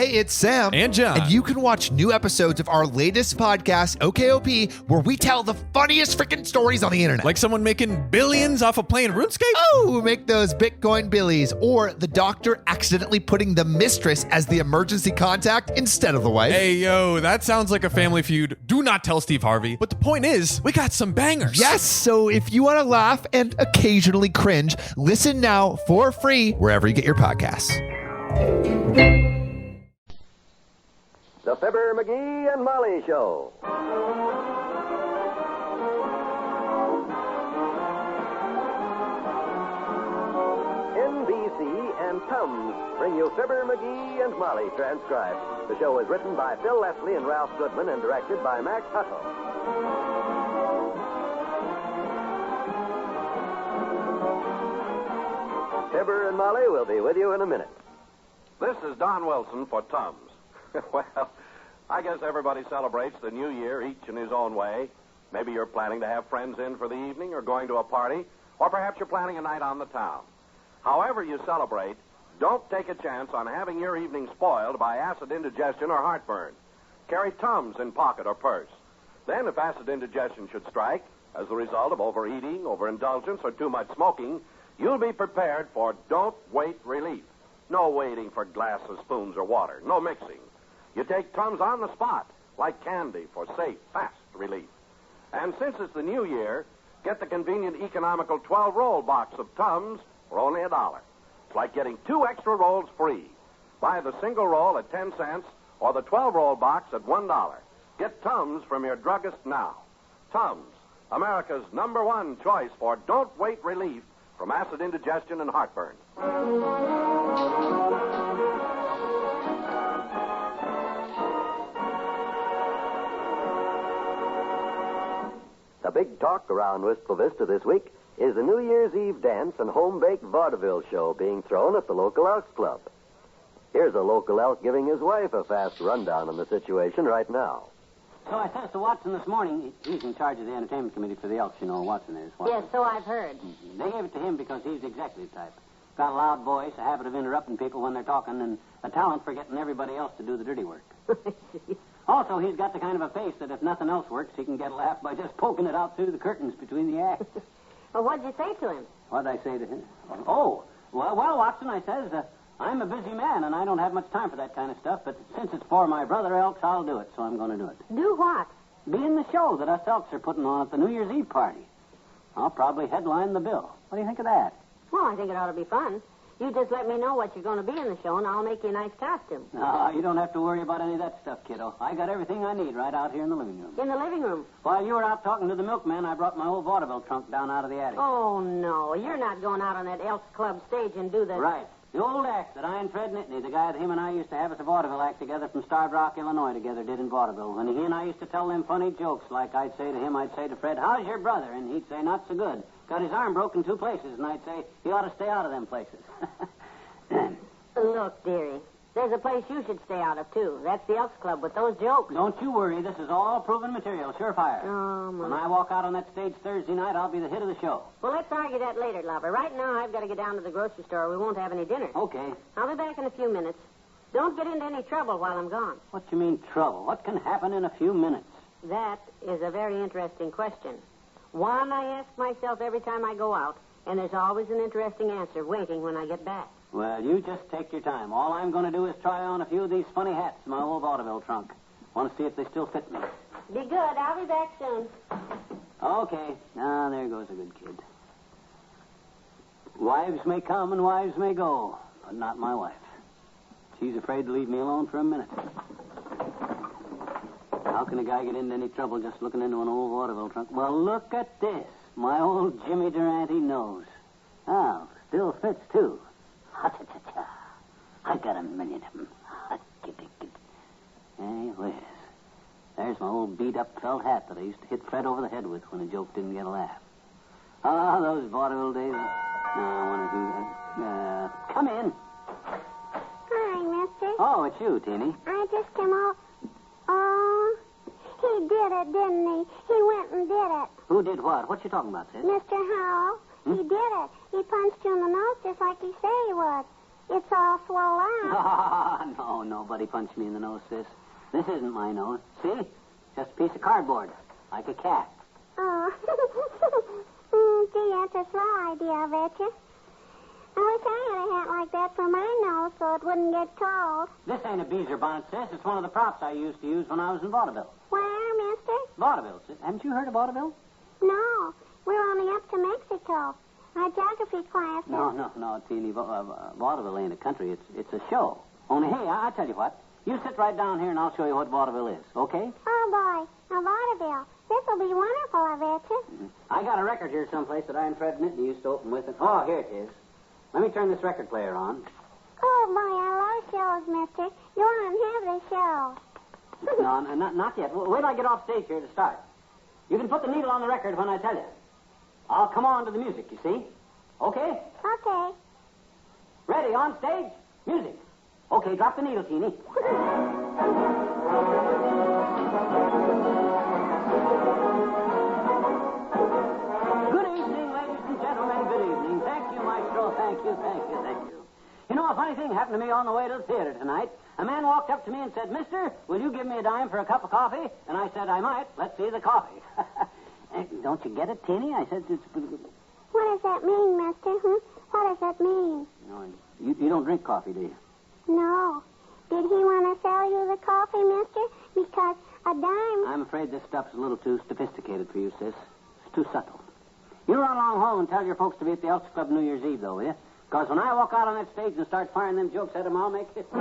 Hey, it's Sam. And John. And you can watch new episodes of our latest podcast, OKOP, where we tell the funniest freaking stories on the internet. Like someone making billions off of playing RuneScape? Oh, make those Bitcoin billies. Or the doctor accidentally putting the mistress as the emergency contact instead of the wife. Hey, yo, that sounds like a family feud. Do not tell Steve Harvey. But the point is, we got some bangers. Yes, so if you want to laugh and occasionally cringe, listen now for free wherever you get your podcasts. The Fibber, McGee, and Molly Show. NBC and Tums bring you Fibber, McGee, and Molly transcribed. The show is written by Phil Leslie and Ralph Goodman and directed by Max Hutto. Fibber and Molly will be with you in a minute. This is Don Wilson for Tums. Well, I guess everybody celebrates the new year each in his own way. Maybe you're planning to have friends in for the evening or going to a party, or perhaps you're planning a night on the town. However you celebrate, don't take a chance on having your evening spoiled by acid indigestion or heartburn. Carry Tums in pocket or purse. Then, if acid indigestion should strike as the result of overeating, overindulgence, or too much smoking, you'll be prepared for don't wait relief. No waiting for glasses, spoons, or water. No mixing. You take Tums on the spot, like candy, for safe, fast relief. And since it's the new year, get the convenient, economical 12-roll box of Tums for only $1. It's like getting 2 extra rolls free. Buy the single roll at 10 cents or the 12-roll box at $1. Get Tums from your druggist now. Tums, America's #1 choice for don't wait relief from acid indigestion and heartburn. The big talk around Wistful Vista this week is the New Year's Eve dance and home-baked vaudeville show being thrown at the local Elks Club. Here's a local elk giving his wife a fast rundown on the situation right now. So I says to Watson this morning, he's in charge of the entertainment committee for the Elks, you know, Watson is. Watson. Yes, so I've heard. They gave it to him because he's the executive type. Got a loud voice, a habit of interrupting people when they're talking, and a talent for getting everybody else to do the dirty work. Also, he's got the kind of a face that if nothing else works, he can get a laugh by just poking it out through the curtains between the acts. Well, what'd you say to him? What'd I say to him? Oh, well, Watson, I says, I'm a busy man, and I don't have much time for that kind of stuff, but since it's for my brother Elks, I'll do it, so I'm going to do it. Do what? Be in the show that us Elks are putting on at the New Year's Eve party. I'll probably headline the bill. What do you think of that? Well, I think it ought to be fun. You just let me know what you're going to be in the show, and I'll make you a nice costume. No, you don't have to worry about any of that stuff, kiddo. I got everything I need right out here in the living room. In the living room? While you were out talking to the milkman, I brought my old vaudeville trunk down out of the attic. Oh, no. You're not going out on that Elks Club stage and do the... Right. The old act that I and Fred Nittany, the guy that him and I used to have as a vaudeville act together from Starved Rock, Illinois, together did in vaudeville. When he and I used to tell them funny jokes, like I'd say to him, I'd say to Fred, how's your brother? And he'd say, not so good. Got his arm broken 2 places. And I'd say, he ought to stay out of them places. Look, dearie, there's a place you should stay out of, too. That's the Elks Club with those jokes. Don't you worry. This is all proven material, surefire. Oh, When I walk out on that stage Thursday night, I'll be the hit of the show. Well, let's argue that later, lover. Right now, I've got to get down to the grocery store. We won't have any dinner. Okay. I'll be back in a few minutes. Don't get into any trouble while I'm gone. What you mean, trouble? What can happen in a few minutes? That is a very interesting question. One I ask myself every time I go out, and there's always an interesting answer waiting when I get back. Well, you just take your time. All I'm going to do is try on a few of these funny hats in my old vaudeville trunk. Want to see if they still fit me. Be good. I'll be back soon. Okay. Now, there goes a good kid. Wives may come and wives may go, but not my wife. She's afraid to leave me alone for a minute. How can a guy get into any trouble just looking into an old vaudeville trunk? Well, look at this. My old Jimmy Durante nose. Oh, still fits, too. Ha-cha-cha-cha. I got a million of them. Hey, there's my old beat-up felt hat that I used to hit Fred over the head with when a joke didn't get a laugh. Ah, those vaudeville days. No, I want to do... come in. Hi, mister. Oh, it's you, Teeny. I just came out. Oh, he did it, didn't he? He went and did it. Who did what? What you talking about, sis? Mr. Howell, he did it. He punched you in the nose just like he said he would. It's all swollen out. No, nobody punched me in the nose, sis. This isn't my nose. See? Just a piece of cardboard, like a cat. Oh. Gee, that's a swell idea, I bet you. I wish I had a hat like that for my nose so it wouldn't get cold. This ain't a beezer bonnet, sis. It's one of the props I used to use when I was in vaudeville. Where, mister? Vaudeville, sis. Haven't you heard of vaudeville? No, we're only up to Mexico. Our geography class. No, Teeny. Vaudeville ain't a country. It's a show. Only, hey, I tell you what. You sit right down here and I'll show you what vaudeville is, okay? Oh, boy, a vaudeville. This'll be wonderful, I bet you. Mm-hmm. I got a record here someplace that I and Fred Nittany used to open with. Oh, here it is. Let me turn this record player on. Oh, boy, I love shows, mister. Go on and have the show. No, not yet. Wait till I get off stage here to start. You can put the needle on the record when I tell you. I'll come on to the music, you see? Okay? Okay. Ready, on stage? Music. Okay, drop the needle, Teeny. Good evening, ladies and gentlemen. Good evening. Thank you, Maestro. Thank you. You know, a funny thing happened to me on the way to the theater tonight. A man walked up to me and said, Mister, will you give me a dime for a cup of coffee? And I said, I might. Let's see the coffee. Don't you get it, Teeny? I said, it's... What does that mean, mister? What does that mean? No, you don't drink coffee, do you? No. Did he want to sell you the coffee, mister? Because a dime... I'm afraid this stuff's a little too sophisticated for you, sis. It's too subtle. You run along home and tell your folks to be at the Elks Club New Year's Eve, though, will you? Because when I walk out on that stage and start firing them jokes at them, I'll make history.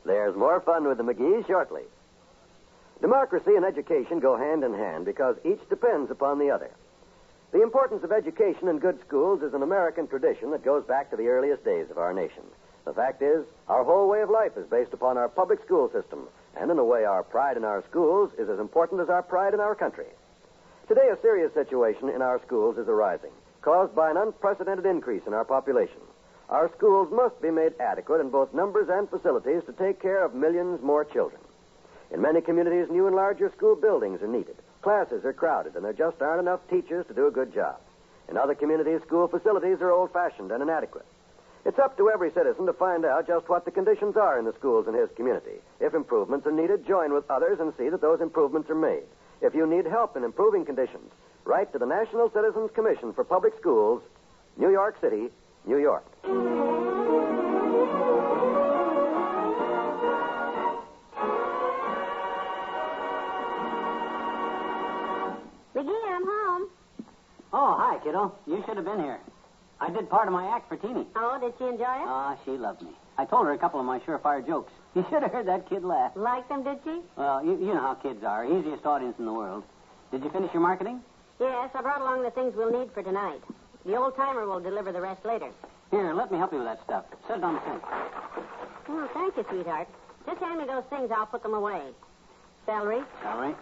There's more fun with the MCGees shortly. Democracy and education go hand in hand because each depends upon the other. The importance of education in good schools is an American tradition that goes back to the earliest days of our nation. The fact is, our whole way of life is based upon our public school system, and in a way, our pride in our schools is as important as our pride in our country. Today, a serious situation in our schools is arising, caused by an unprecedented increase in our population. Our schools must be made adequate in both numbers and facilities to take care of millions more children. In many communities, new and larger school buildings are needed. Classes are crowded, and there just aren't enough teachers to do a good job. In other communities, school facilities are old-fashioned and inadequate. It's up to every citizen to find out just what the conditions are in the schools in his community. If improvements are needed, join with others and see that those improvements are made. If you need help in improving conditions, write to the National Citizens Commission for Public Schools, New York City, New York. McGee, I'm home. Oh, hi, kiddo. You should have been here. I did part of my act for Teeny. Oh, did she enjoy it? Ah, she loved me. I told her a couple of my surefire jokes. You should have heard that kid laugh. Liked them, did she? Well, you know how kids are. Easiest audience in the world. Did you finish your marketing? Yes, I brought along the things we'll need for tonight. The old-timer will deliver the rest later. Here, let me help you with that stuff. Set it on the sink. Oh, thank you, sweetheart. Just hand me those things. I'll put them away. Celery, All right.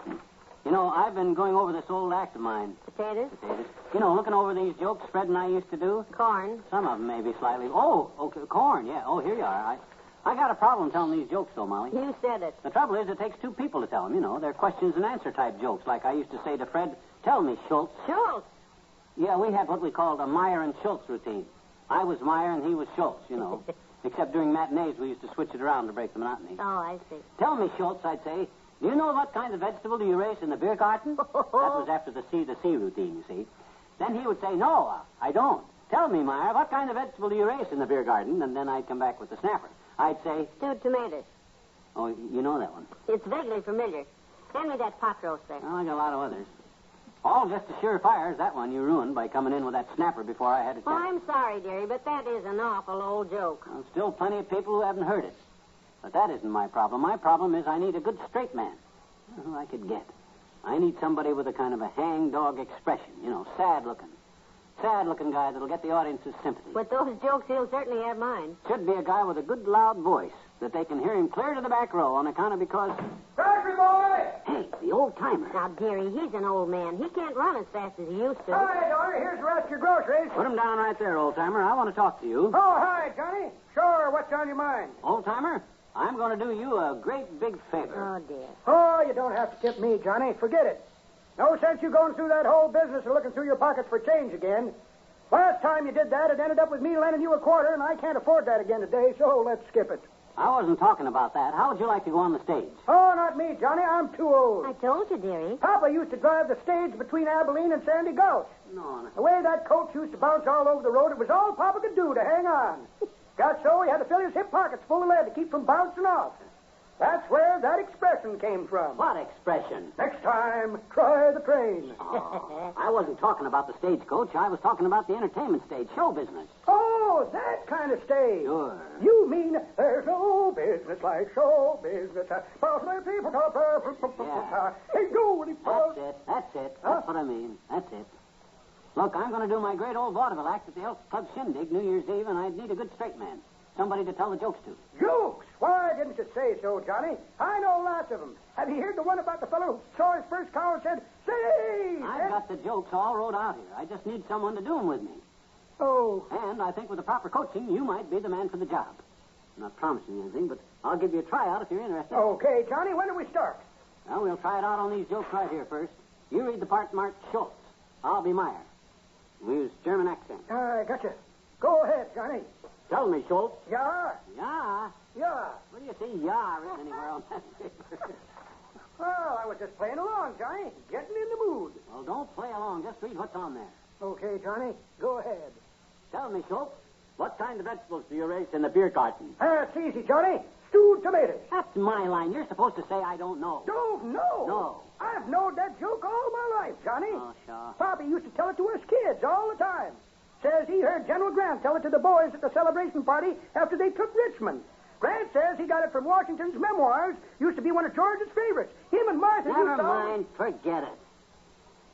You know, I've been going over this old act of mine. potatoes, You know, looking over these jokes Fred and I used to do. corn. Some of them maybe slightly. Oh, okay, corn, yeah. Oh, here you are. I got a problem telling these jokes, though, Molly. You said it. The trouble is, it takes two people to tell them. You know, they're questions and answer type jokes. Like I used to say to Fred, tell me, Schultz. Schultz. Yeah, we had what we called a Meyer and Schultz routine. I was Meyer and he was Schultz, you know. Except during matinees, we used to switch it around to break the monotony. Oh, I see. Tell me, Schultz, I'd say, do you know what kind of vegetable do you raise in the beer garden? That was after the C to C routine, you see. Then he would say, no, I don't. Tell me, Meyer, what kind of vegetable do you raise in the beer garden? And then I'd come back with the snapper. I'd say... Stewed tomatoes. Oh, you know that one. It's vaguely familiar. Hand me that pot roast there. Well, I got a lot of others. All just as surefire as that one you ruined by coming in with that snapper before I had it. Well, I'm sorry, dearie, but that is an awful old joke. Well, still plenty of people who haven't heard it. But that isn't my problem. My problem is I need a good straight man. Who I could get. I need somebody with a kind of a hang-dog expression. You know, sad-looking. Sad-looking guy that'll get the audience's sympathy. With those jokes, he'll certainly have mine. Should be a guy with a good, loud voice that they can hear him clear to the back row on account of because... Country boy! Hey, the old-timer. Now, dearie, he's an old man. He can't run as fast as he used to. Hi, daughter. Here's the rest of your groceries. Put him down right there, old-timer. I want to talk to you. Oh, hi, Johnny. Sure, what's on your mind? Old-timer, I'm going to do you a great big favor. Oh, dear. Oh, you don't have to tip me, Johnny. Forget it. No sense you going through that whole business of looking through your pockets for change again. Last time you did that, it ended up with me lending you a quarter, and I can't afford that again today, so let's skip it. I wasn't talking about that. How would you like to go on the stage? Oh, not me, Johnny. I'm too old. I told you, dearie. Papa used to drive the stage between Abilene and Sandy Gulch. No. The way that coach used to bounce all over the road, it was all Papa could do to hang on. Got so he had to fill his hip pockets full of lead to keep from bouncing off. That's where that expression came from. What expression? Next time, try the train. Oh, I wasn't talking about the stagecoach. I was talking about the entertainment stage, show business. Oh, that kind of stage. Sure. You mean there's no business like show business. Yeah. Hey, go, That's it. That's what I mean. That's it. Look, I'm going to do my great old vaudeville act at the Elks Club shindig New Year's Eve, and I'd need a good straight man. Somebody to tell the jokes to. Jokes? Why didn't you say so, Johnny? I know lots of them. Have you heard the one about the fellow who saw his first cow and said, "Say"? I've got the jokes all wrote out here. I just need someone to do them with me. Oh. And I think with the proper coaching, you might be the man for the job. I'm not promising you anything, but I'll give you a tryout if you're interested. Okay, Johnny, when do we start? Well, we'll try it out on these jokes right here first. You read the part marked Schultz. I'll be Meyer. We use German accent. I gotcha. Go ahead, Johnny. Tell me, Schultz. Yeah? Yeah. Yeah. Where do you see yeah written anywhere on that paper? Well, I was just playing along, Johnny. Getting in the mood. Well, don't play along. Just read what's on there. Okay, Johnny. Go ahead. Tell me, Schultz, what kind of vegetables do you raise in the beer garden? That's easy, Johnny. Stewed tomatoes. That's my line. You're supposed to say I don't know. Don't know? No. I've known that joke all my life, Johnny. Oh, sure. Poppy used to tell it to us kids all the time. Says he heard General Grant tell it to the boys at the celebration party after they took Richmond. Grant says he got it from Washington's memoirs. Used to be one of George's favorites. Him and Martha Never used to... mind. Forget it.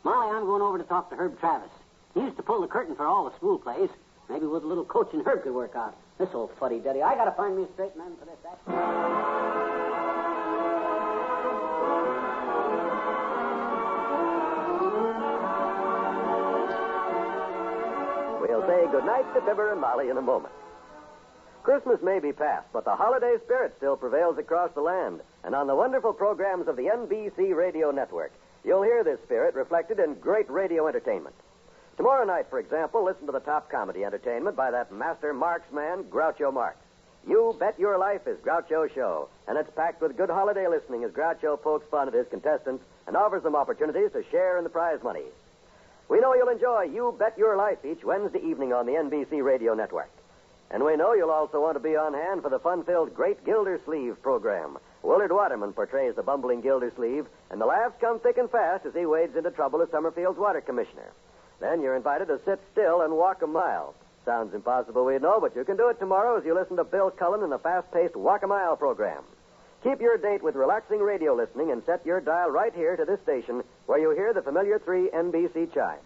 Molly, I'm going over to talk to Herb Travis. He used to pull the curtain for all the school plays. Maybe with a little coaching, Herb could work out. This old fuddy-duddy. I got to find me a straight man for this act. We'll say goodnight to Fibber and Molly in a moment. Christmas may be past, but the holiday spirit still prevails across the land. And on the wonderful programs of the NBC Radio Network, you'll hear this spirit reflected in great radio entertainment. Tomorrow night, for example, listen to the top comedy entertainment by that master marksman, Groucho Marx. You Bet Your Life is Groucho's show, and it's packed with good holiday listening as Groucho pokes fun at his contestants and offers them opportunities to share in the prize money. We know you'll enjoy You Bet Your Life each Wednesday evening on the NBC Radio Network. And we know you'll also want to be on hand for the fun-filled Great Gildersleeve program. Willard Waterman portrays the bumbling Gildersleeve, and the laughs come thick and fast as he wades into trouble as Summerfield's water commissioner. Then you're invited to sit still and walk a mile. Sounds impossible, we know, but you can do it tomorrow as you listen to Bill Cullen in the fast-paced Walk a Mile program. Keep your date with relaxing radio listening and set your dial right here to this station where you hear the familiar 3 NBC chime.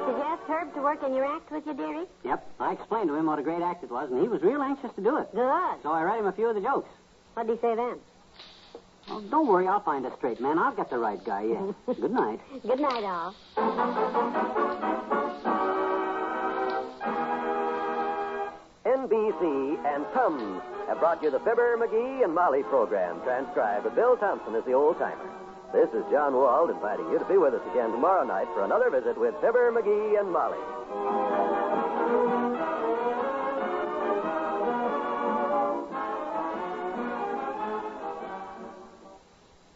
Did you ask Herb to work in your act with you, dearie? Yep. I explained to him what a great act it was, and he was real anxious to do it. Good. So I read him a few of the jokes. What'd he say then? Oh, don't worry. I'll find a straight man. I'll get the right guy, yeah. Good night. Good night, all. NBC and Tums have brought you the Fibber, McGee, and Molly program, transcribed by Bill Thompson as the old-timer. This is John Wald inviting you to be with us again tomorrow night for another visit with Fibber, McGee, and Molly.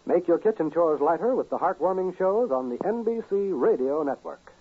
Make your kitchen chores lighter with the heartwarming shows on the NBC Radio Network.